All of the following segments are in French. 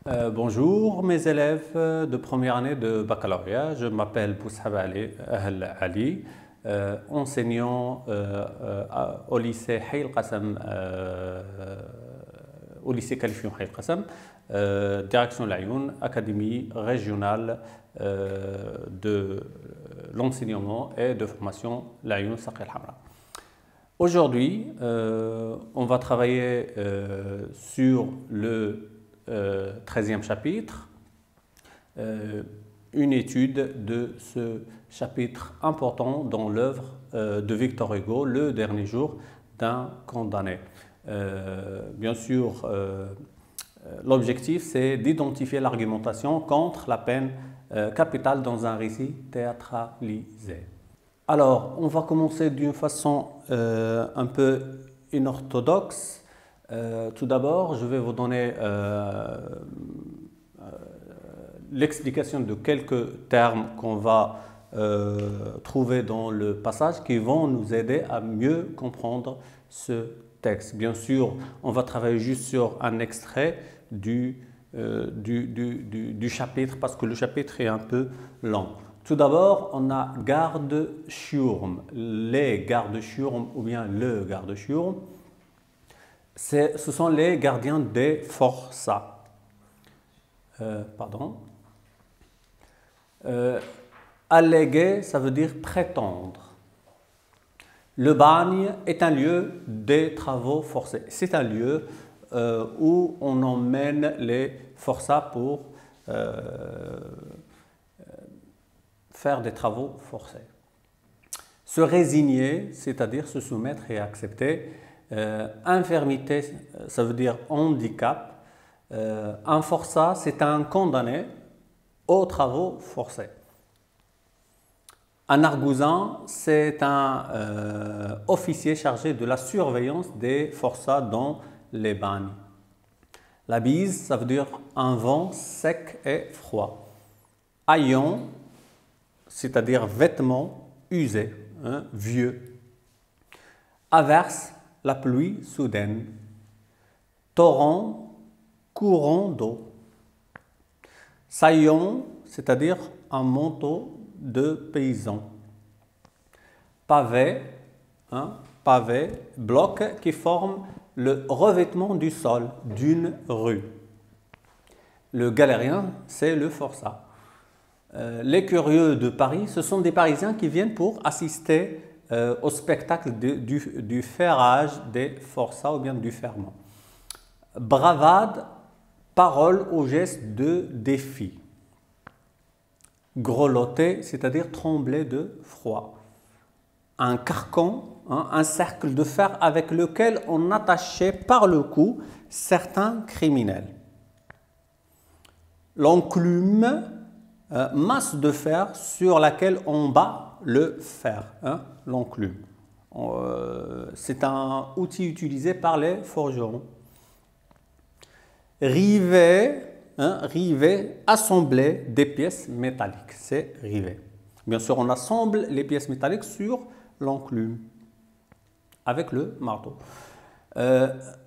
Bonjour mes élèves de première année de baccalauréat, je m'appelle Boushab Ahl Ali, enseignant au lycée Hay El-Qassam, au lycée qualifiant Hay El-Qassam, direction l'Ayoun, académie régionale de l'enseignement et de formation l'Ayoun Saqi El Hamra. Aujourd'hui, on va travailler sur le 13e chapitre, une étude de ce chapitre important dans l'œuvre de Victor Hugo, Le dernier jour d'un condamné. Bien sûr, l'objectif c'est d'identifier l'argumentation contre la peine capitale dans un récit théâtralisé. Alors, on va commencer d'une façon un peu inorthodoxe. Tout d'abord, je vais vous donner l'explication de quelques termes qu'on va trouver dans le passage qui vont nous aider à mieux comprendre ce texte. Bien sûr, on va travailler juste sur un extrait du chapitre parce que le chapitre est un peu long. Tout d'abord, on a garde-schurm, les garde-schurm ou bien le garde-schurm. Ce sont les gardiens des forçats. Alléguer, ça veut dire prétendre. Le bagne est un lieu des travaux forcés. C'est un lieu où on emmène les forçats pour faire des travaux forcés. Se résigner, c'est-à-dire se soumettre et accepter. Infirmité, ça veut dire handicap. Un forçat, c'est un condamné aux travaux forcés. Un argousin, c'est un officier chargé de la surveillance des forçats dans les bagnes. La bise, ça veut dire un vent sec et froid. Haillon, c'est-à-dire vêtement usé, vieux. Averse, la pluie soudaine. Torrent, courant d'eau. Saillon, c'est-à-dire un manteau de paysan. Pavé, pavé, bloc qui forme le revêtement du sol d'une rue. Le galérien, c'est le forçat. Les curieux de Paris, ce sont des Parisiens qui viennent pour assister au spectacle du ferrage des forçats ou bien du ferment. Bravade, parole ou geste de défi. Grelotter, c'est-à-dire trembler de froid. Un carcan, un cercle de fer avec lequel on attachait par le cou certains criminels. L'enclume, masse de fer sur laquelle on bat le fer, l'enclume. C'est un outil utilisé par les forgerons. Rivet, rivet, assembler des pièces métalliques, c'est rivet. Bien sûr, on assemble les pièces métalliques sur l'enclume avec le marteau.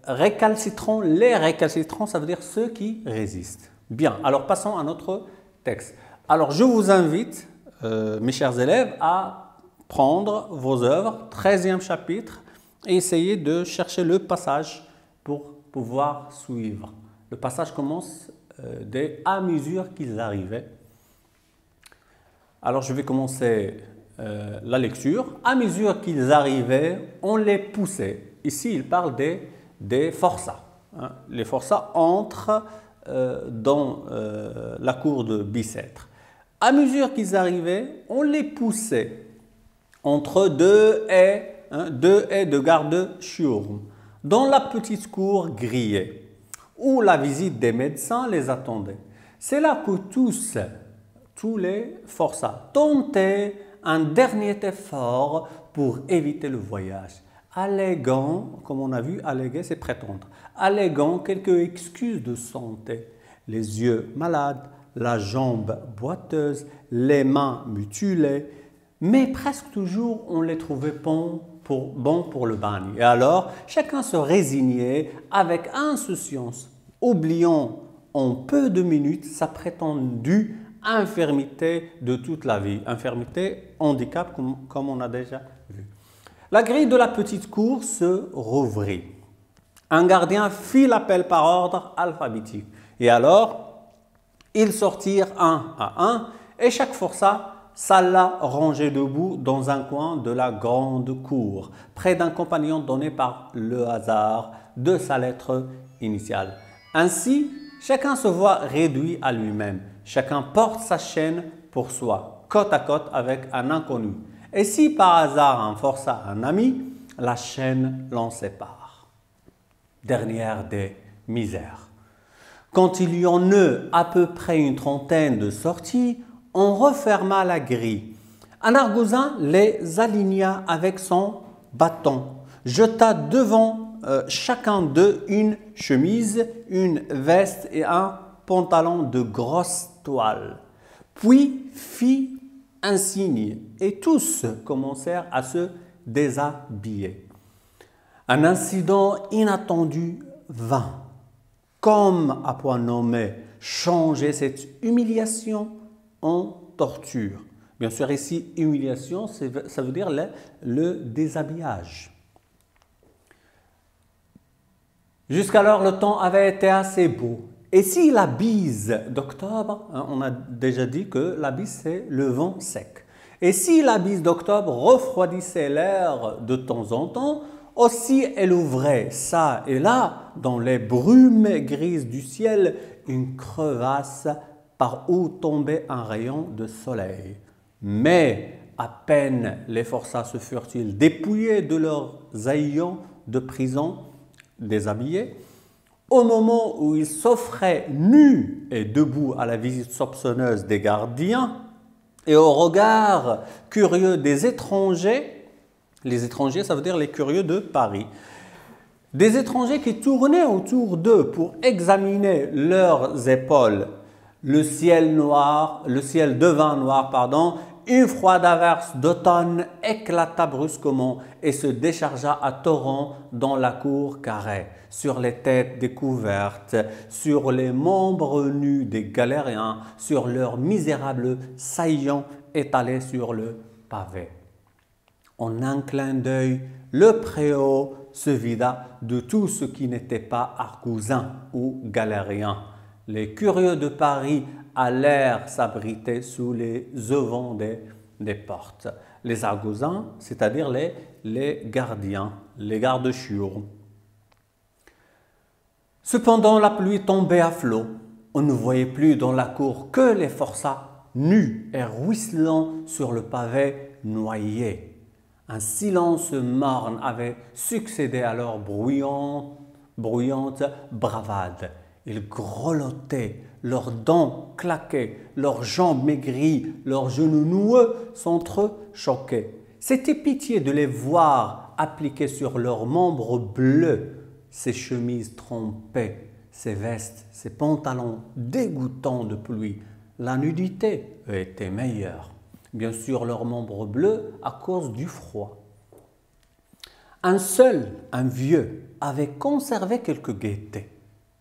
Récalcitrants, les récalcitrants, ça veut dire ceux qui résistent. Bien, alors passons à notre texte. Alors, je vous invite, mes chers élèves, à prendre vos œuvres, 13e chapitre, et essayer de chercher le passage pour pouvoir suivre. Le passage commence à mesure qu'ils arrivaient. Alors, je vais commencer la lecture. À mesure qu'ils arrivaient, on les poussait. Ici, il parle des forçats. Les forçats entrent dans la cour de Bicêtre. À mesure qu'ils arrivaient, on les poussait entre deux haies de garde-schurm dans la petite cour grillée où la visite des médecins les attendait. C'est là que tous les forçats tentaient un dernier effort pour éviter le voyage, alléguant, comme on a vu, alléguer c'est prétendre, alléguant quelques excuses de santé, les yeux malades, la jambe boiteuse, les mains mutilées, mais presque toujours on les trouvait bons pour le bagne. Et alors, chacun se résignait avec insouciance, oubliant en peu de minutes sa prétendue infirmité de toute la vie, infirmité, handicap comme on a déjà vu. La grille de la petite cour se rouvrit. Un gardien fit l'appel par ordre alphabétique. Et alors, ils sortirent un à un et chaque forçat s'alla ranger debout dans un coin de la grande cour, près d'un compagnon donné par le hasard de sa lettre initiale. Ainsi, chacun se voit réduit à lui-même. Chacun porte sa chaîne pour soi, côte à côte avec un inconnu. Et si par hasard un forçat un ami, la chaîne l'en sépare. Dernière des misères. Quand il y en eut à peu près une trentaine de sorties, on referma la grille. Un argousin les aligna avec son bâton, jeta devant chacun d'eux une chemise, une veste et un pantalon de grosse toile. Puis fit un signe et tous commencèrent à se déshabiller. Un incident inattendu vint. Comme à point nommé, changer cette humiliation en torture. Bien sûr, ici, humiliation, ça veut dire le déshabillage. Jusqu'alors, le temps avait été assez beau. Et si la bise d'octobre, on a déjà dit que la bise, c'est le vent sec. Et si la bise d'octobre refroidissait l'air de temps en temps, aussi elle ouvrait ça et là, dans les brumes grises du ciel, une crevasse par où tombait un rayon de soleil. Mais à peine les forçats se furent-ils dépouillés de leurs haillons de prison déshabillés, au moment où ils s'offraient nus et debout à la visite soupçonneuse des gardiens et au regard curieux des étrangers, les étrangers, ça veut dire les curieux de Paris, des étrangers qui tournaient autour d'eux pour examiner leurs épaules. Le ciel devint noir, une froide averse d'automne éclata brusquement et se déchargea à torrent dans la cour carrée, sur les têtes découvertes, sur les membres nus des galériens, sur leurs misérables saillants étalés sur le pavé. En un clin d'œil, le préau se vida de tout ce qui n'était pas argousin ou galérien. Les curieux de Paris allèrent s'abriter sous les auvents des portes. Les argousins, c'est-à-dire les gardiens, les gardes-chiots. Cependant, la pluie tombait à flots. On ne voyait plus dans la cour que les forçats nus et ruisselants sur le pavé noyé. Un silence morne avait succédé à leur bruyante bravade. Ils grelottaient, leurs dents claquaient, leurs jambes maigries, leurs genoux noueux s'entrechoquaient. C'était pitié de les voir appliquer sur leurs membres bleus ces chemises trempées, ces vestes, ces pantalons dégoûtants de pluie. La nudité était meilleure. Bien sûr, leurs membres bleus à cause du froid. Un vieux, avait conservé quelque gaieté.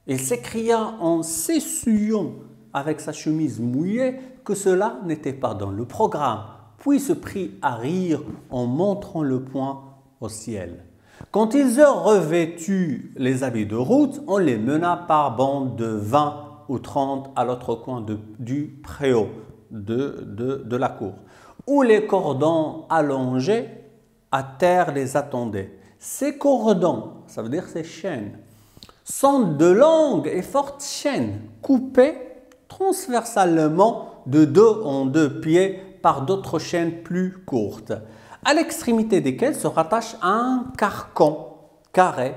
Il s'écria en s'essuyant avec sa chemise mouillée que cela n'était pas dans le programme, puis se prit à rire en montrant le poing au ciel. Quand ils eurent revêtu les habits de route, on les mena par bandes de 20 ou 30 à l'autre coin du préau de la cour, où les cordons allongés à terre les attendaient. Ces cordons, ça veut dire ces chaînes, sont de longues et fortes chaînes coupées transversalement de 2 en 2 pieds par d'autres chaînes plus courtes, à l'extrémité desquelles se rattache un carcan carré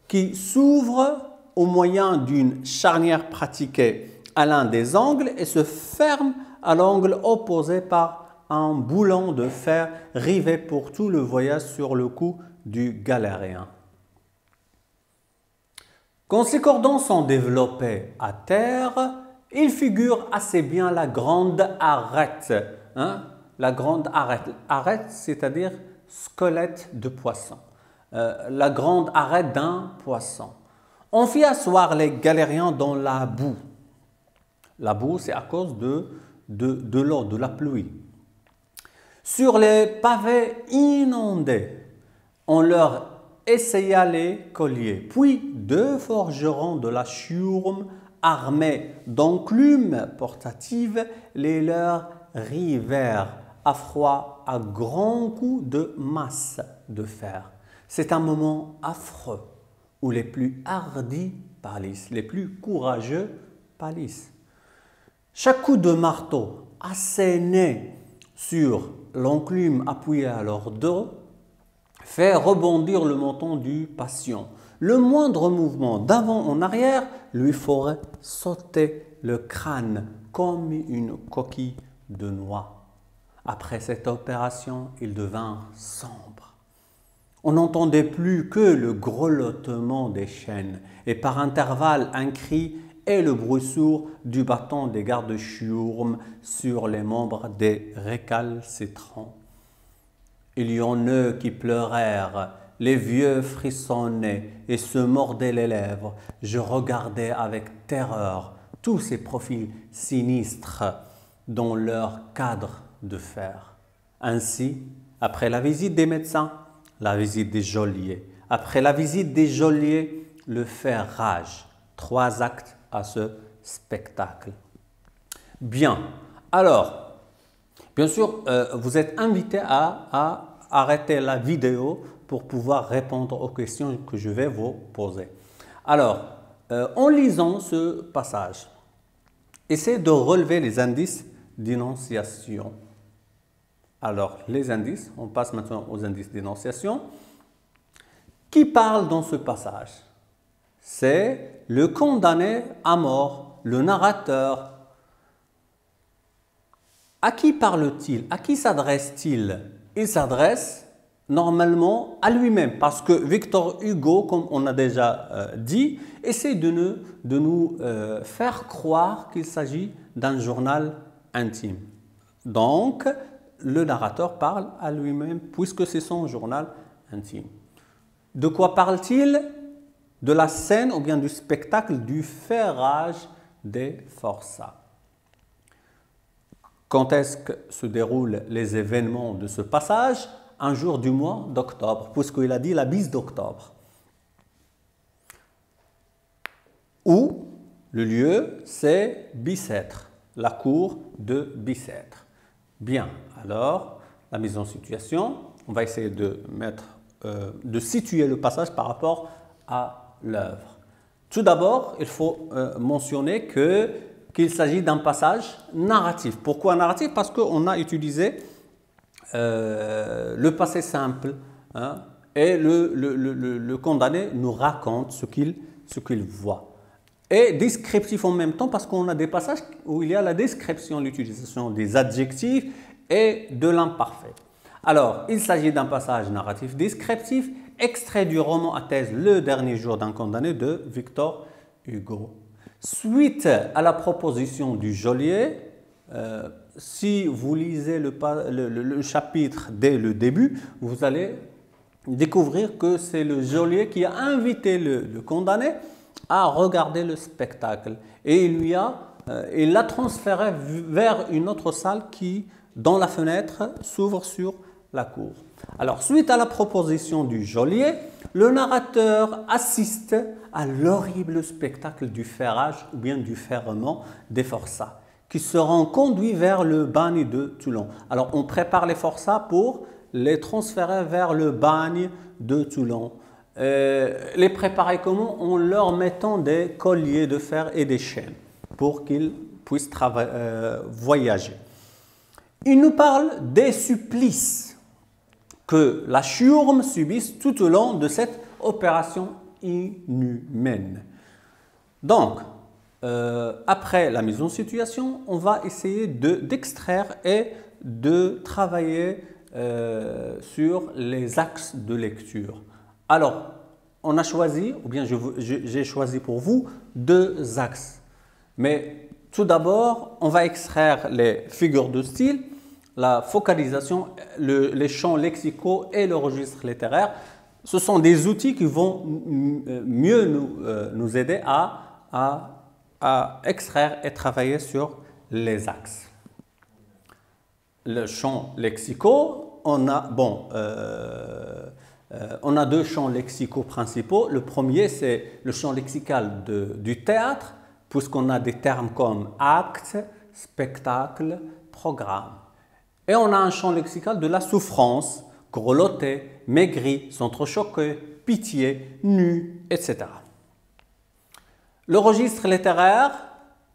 qui s'ouvre au moyen d'une charnière pratiquée à l'un des angles et se ferme à l'angle opposé par un boulon de fer rivé pour tout le voyage sur le cou du galérien. Quand ces cordons sont développés à terre, ils figurent assez bien la grande arête. La grande arête. Arête, c'est-à-dire squelette de poisson. La grande arête d'un poisson. On fit asseoir les galériens dans la boue. La boue, c'est à cause de l'eau, de la pluie. Sur les pavés inondés, on leur essaya les colliers. Puis deux forgerons de la Chiourme, armés d'enclumes portatives, les leur rivèrent à froid à grands coups de masse de fer. C'est un moment affreux où les plus hardis pâlissent, les plus courageux pâlissent. Chaque coup de marteau asséné sur l'enclume appuyé à leur dos fait rebondir le menton du patient. Le moindre mouvement d'avant en arrière lui ferait sauter le crâne comme une coquille de noix. Après cette opération, il devint sombre. On n'entendait plus que le grelottement des chaînes et par intervalles un cri et le bruit sourd du bâton des gardes Chiourme sur les membres des récalcitrants. Il y en eut qui pleurèrent, les vieux frissonnaient et se mordaient les lèvres. Je regardais avec terreur tous ces profils sinistres dans leur cadre de fer. Ainsi, après la visite des médecins, la visite des geôliers. Après la visite des geôliers, le fer rage. 3 actes à ce spectacle. Bien, alors, bien sûr, vous êtes invité à arrêter la vidéo pour pouvoir répondre aux questions que je vais vous poser. Alors, en lisant ce passage, essayez de relever les indices d'énonciation. Alors, les indices, on passe maintenant aux indices d'énonciation. Qui parle dans ce passage? C'est le condamné à mort, le narrateur. À qui parle-t-il? À qui s'adresse-t-il? Il s'adresse normalement à lui-même parce que Victor Hugo, comme on a déjà dit, essaie de nous faire croire qu'il s'agit d'un journal intime. Donc, le narrateur parle à lui-même puisque c'est son journal intime. De quoi parle-t-il? De la scène ou bien du spectacle du ferrage des forçats. Quand est-ce que se déroulent les événements de ce passage? Un jour du mois d'octobre, puisqu'il a dit la bise d'octobre. Où le lieu, c'est Bicêtre, la cour de Bicêtre. Bien, alors, la mise en situation, on va essayer de situer le passage par rapport à l'œuvre. Tout d'abord, il faut mentionner qu'il s'agit d'un passage narratif. Pourquoi narratif? Parce qu'on a utilisé le passé simple hein, et le condamné nous raconte ce qu'il voit. Et descriptif en même temps parce qu'on a des passages où il y a la description, l'utilisation des adjectifs et de l'imparfait. Alors, il s'agit d'un passage narratif descriptif extrait du roman à thèse Le dernier jour d'un condamné de Victor Hugo. Suite à la proposition du geôlier, si vous lisez le chapitre dès le début, vous allez découvrir que c'est le geôlier qui a invité le condamné à regarder le spectacle. Et il l'a transféré vers une autre salle qui, dans la fenêtre, s'ouvre sur la cour. Alors, suite à la proposition du geôlier, le narrateur assiste à l'horrible spectacle du ferrage ou bien du ferrement des forçats qui seront conduits vers le bagne de Toulon. Alors, on prépare les forçats pour les transférer vers le bagne de Toulon. Les préparer comment? En leur mettant des colliers de fer et des chaînes pour qu'ils puissent voyager. Il nous parle des supplices que la Chiourme subisse tout au long de cette opération inhumaine. Donc, après la mise en situation, on va essayer d'extraire et de travailler sur les axes de lecture. Alors, on a choisi, ou bien j'ai choisi pour vous, 2 axes. Mais tout d'abord, on va extraire les figures de style, la focalisation, les champs lexicaux et le registre littéraire. Ce sont des outils qui vont mieux nous aider à à extraire et travailler sur les axes. Le champ lexicaux, on a deux champs lexicaux principaux. Le premier, c'est le champ lexical du théâtre, puisqu'on a des termes comme acte, spectacle, programme. Et on a un champ lexical de la souffrance, grelotté, maigri, s'entrechoquer, pitié, nu, etc. Le registre littéraire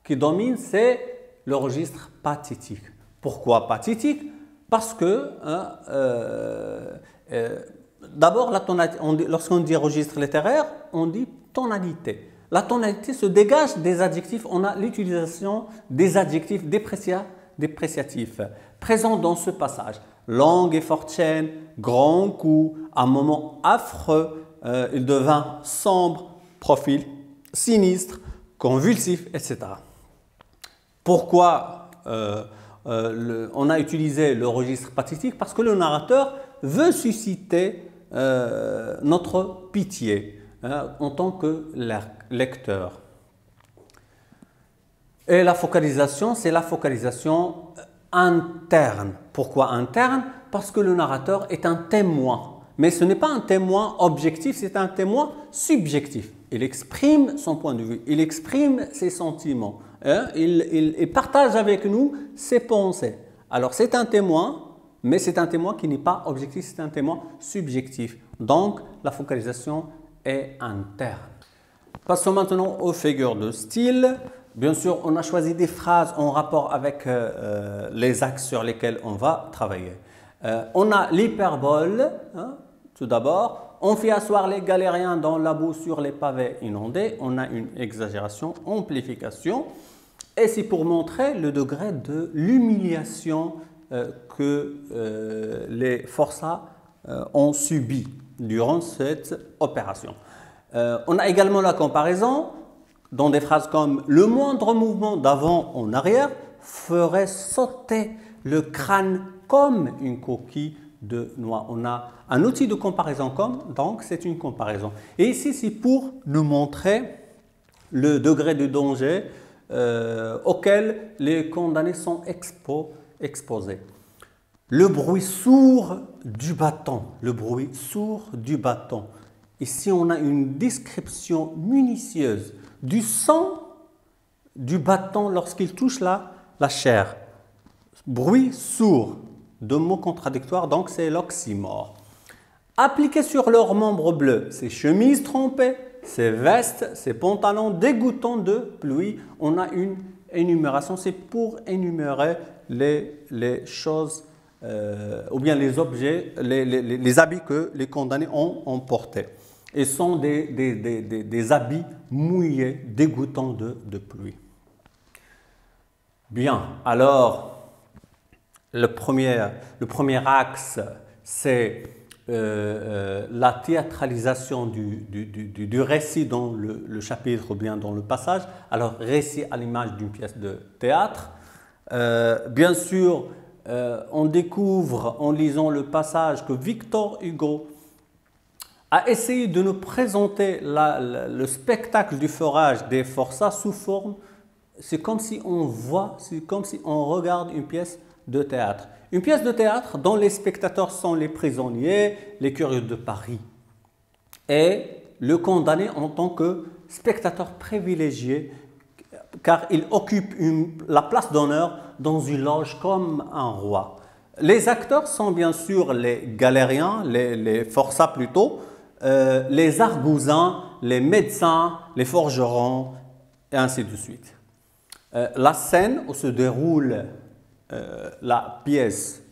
qui domine, c'est le registre pathétique. Pourquoi pathétique? Parce que, d'abord, lorsqu'on dit registre littéraire, on dit tonalité. La tonalité se dégage des adjectifs. On a l'utilisation des adjectifs dépréciatifs présents dans ce passage. Longue et forte chaîne, grand coup, un moment affreux, il devint sombre, profil sinistre, convulsif, etc. Pourquoi on a utilisé le registre pathétique? Parce que le narrateur veut susciter notre pitié en tant que lecteur. Et la focalisation, c'est la focalisation interne. Pourquoi interne? Parce que le narrateur est un témoin. Mais ce n'est pas un témoin objectif, c'est un témoin subjectif. Il exprime son point de vue, il exprime ses sentiments, il partage avec nous ses pensées. Alors c'est un témoin, mais c'est un témoin qui n'est pas objectif, c'est un témoin subjectif. Donc la focalisation est interne. Passons maintenant aux figures de style. Bien sûr, on a choisi des phrases en rapport avec les axes sur lesquels on va travailler. On a l'hyperbole, tout d'abord. On fait asseoir les galériens dans la boue sur les pavés inondés. On a une exagération, amplification. Et c'est pour montrer le degré de l'humiliation que les forçats ont subi durant cette opération. On a également la comparaison dans des phrases comme « Le moindre mouvement d'avant en arrière ferait sauter le crâne comme une coquille de noix ». On a un outil de comparaison comme, donc c'est une comparaison. Et ici, c'est pour nous montrer le degré de danger auquel les condamnés sont exposés. Le bruit sourd du bâton, le bruit sourd du bâton. Ici, on a une description minutieuse du son du bâton lorsqu'il touche la chair. Bruit sourd, deux mots contradictoires, donc c'est l'oxymore. Appliqué sur leurs membres bleus, ces chemises trompées, ces vestes, ces pantalons dégoûtants de pluie. On a une énumération, c'est pour énumérer les choses ou bien les objets, les habits que les condamnés ont portés. Et sont des habits mouillés, dégoûtants de pluie. Bien, alors le premier axe, c'est la théâtralisation du récit dans le chapitre ou bien dans le passage. Alors, récit à l'image d'une pièce de théâtre. Bien sûr, on découvre en lisant le passage que Victor Hugo a essayé de nous présenter le spectacle du forage des forçats sous forme, c'est comme si on voit, c'est comme si on regarde une pièce de théâtre. Une pièce de théâtre dont les spectateurs sont les prisonniers, les curieux de Paris. Et le condamné en tant que spectateur privilégié, car il occupe la place d'honneur dans une loge comme un roi. Les acteurs sont bien sûr les galériens, les forçats plutôt, les argousins, les médecins, les forgerons, et ainsi de suite. La scène où se déroule la pièce,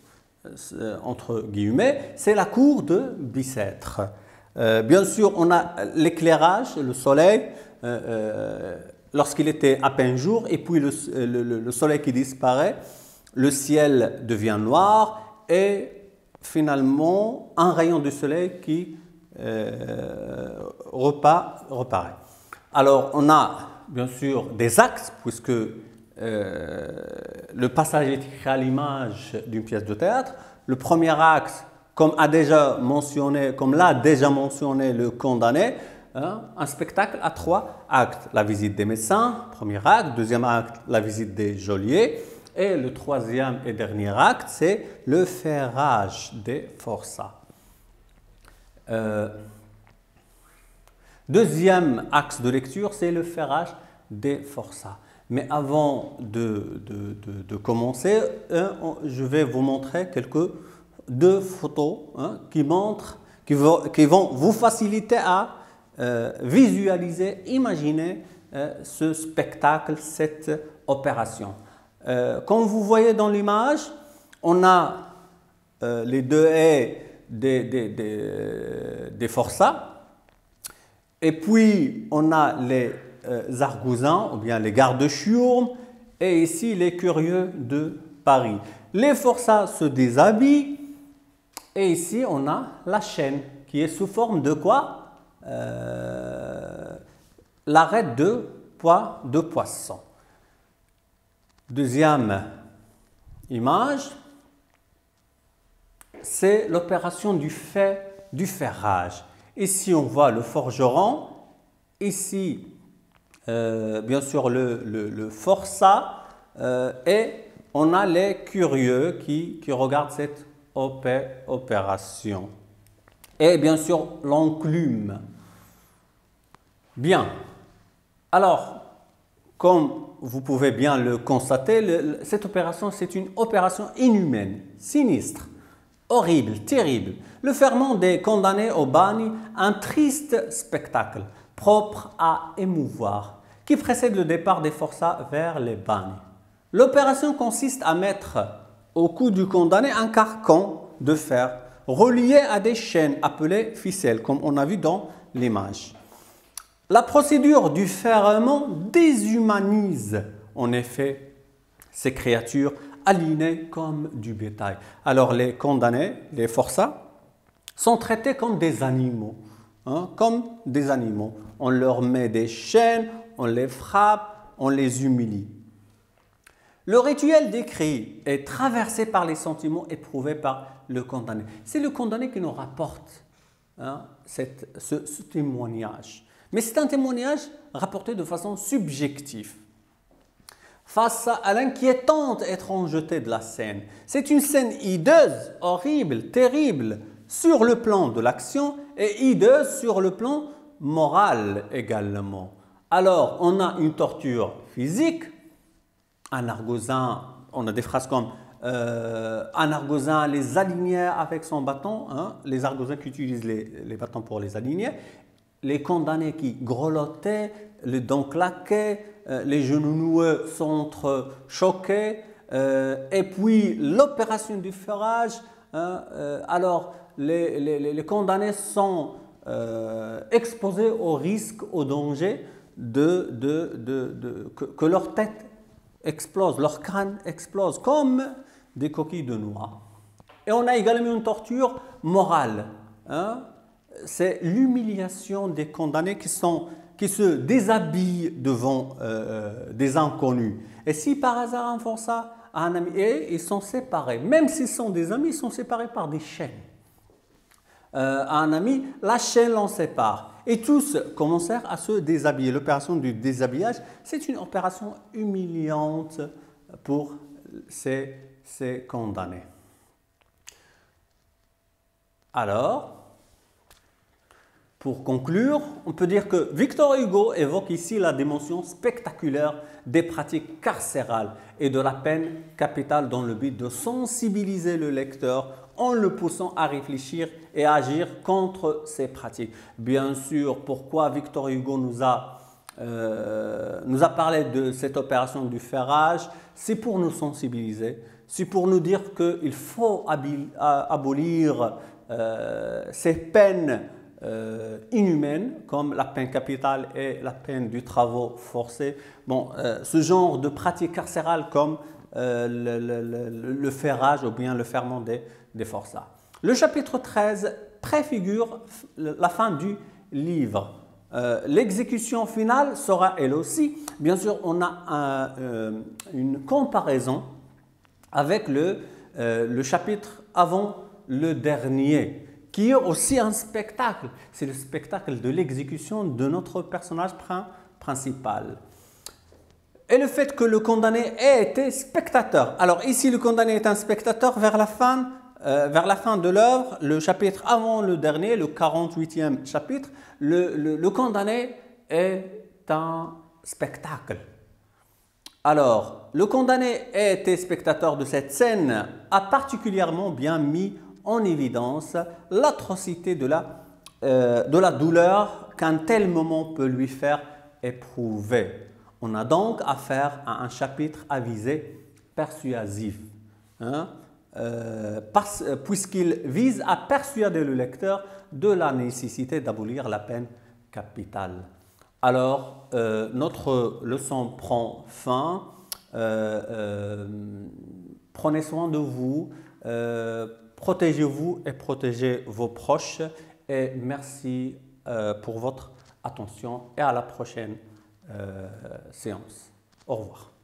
entre guillemets, c'est la cour de Bicêtre. Bien sûr, on a l'éclairage, le soleil, lorsqu'il était à peine jour, et puis le soleil qui disparaît, le ciel devient noir, et finalement, un rayon de soleil qui reparaît. Alors, on a bien sûr des axes, puisque le passage est écrit à l'image d'une pièce de théâtre. Le premier axe, comme l'a déjà mentionné le condamné, un spectacle à 3 actes. La visite des médecins, premier acte. Deuxième acte, la visite des geôliers. Et le troisième et dernier acte, c'est le ferrage des forçats. Deuxième axe de lecture, c'est le ferrage des forçats. Mais avant de commencer, je vais vous montrer deux photos qui vont vous faciliter à visualiser, imaginer ce spectacle, cette opération. Comme vous voyez dans l'image, on a les deux haies des forçats, et puis on a les argousins, ou bien les gardes-chiourmes, et ici les curieux de Paris. Les forçats se déshabillent, et ici on a la chaîne, qui est sous forme de quoi? L'arête de poisson. Deuxième image, c'est l'opération du ferrage. Ici, on voit le forgeron. Ici, bien sûr, le forçat. Et on a les curieux qui regardent cette opération. Et bien sûr, l'enclume. Bien. Alors, comme vous pouvez bien le constater, cette opération, c'est une opération inhumaine, sinistre, horrible, terrible. Le ferment des condamnés au bagne, un triste spectacle, propre à émouvoir, qui précède le départ des forçats vers les bagnes. L'opération consiste à mettre au cou du condamné un carcan de fer relié à des chaînes appelées ficelles, comme on a vu dans l'image. La procédure du ferrement déshumanise en effet ces créatures alignées comme du bétail. Alors les condamnés, les forçats, sont traités comme des animaux. Comme des animaux. On leur met des chaînes, on les frappe, on les humilie. Le rituel décrit est traversé par les sentiments éprouvés par le condamné. C'est le condamné qui nous rapporte ce témoignage. Mais c'est un témoignage rapporté de façon subjective. Face à l'inquiétante étrangeté de la scène, c'est une scène hideuse, horrible, terrible, sur le plan de l'action et hideuse sur le plan moral également. Alors, on a une torture physique, un argosin, on a des phrases comme un argosin les alignait avec son bâton, les argosins qui utilisent les bâtons pour les aligner, les condamnés qui grelottaient, les dents claquaient, les genoux noueux s'entrechoquaient, et puis l'opération du ferrage, alors les condamnés sont exposés au risque, au danger que leur tête explose, leur crâne explose comme des coquilles de noix. Et on a également une torture morale. C'est l'humiliation des condamnés qui se déshabillent devant des inconnus. Et si par hasard un forçat a un ami, et ils sont séparés, même s'ils sont des amis, ils sont séparés par des chaînes. Un ami, la chaîne l'en sépare. Et tous commencèrent à se déshabiller. L'opération du déshabillage, c'est une opération humiliante pour ces condamnés. Alors, pour conclure, on peut dire que Victor Hugo évoque ici la dimension spectaculaire des pratiques carcérales et de la peine capitale dans le but de sensibiliser le lecteur en le poussant à réfléchir et à agir contre ces pratiques. Bien sûr, pourquoi Victor Hugo nous a parlé de cette opération du ferrage? C'est pour nous sensibiliser, c'est pour nous dire qu'il faut abolir ces peines inhumaines comme la peine capitale et la peine du travail forcé. Bon, ce genre de pratiques carcérales comme le ferrage ou bien le ferment des forçats. Le chapitre 13 préfigure la fin du livre. L'exécution finale sera elle aussi. Bien sûr, on a une comparaison avec le chapitre avant le dernier, qui est aussi un spectacle. C'est le spectacle de l'exécution de notre personnage principal. Et le fait que le condamné ait été spectateur. Alors ici, le condamné est un spectateur vers la fin de l'œuvre, le chapitre avant le dernier, le 48e chapitre, le condamné est un spectacle. Alors, le condamné a été spectateur de cette scène, a particulièrement bien mis en évidence l'atrocité de la douleur qu'un tel moment peut lui faire éprouver. On a donc affaire à un chapitre à visée persuasive, hein, puisqu'il vise à persuader le lecteur de la nécessité d'abolir la peine capitale. Alors, notre leçon prend fin. Prenez soin de vous, protégez-vous et protégez vos proches. Et merci pour votre attention et à la prochaine séance. Au revoir.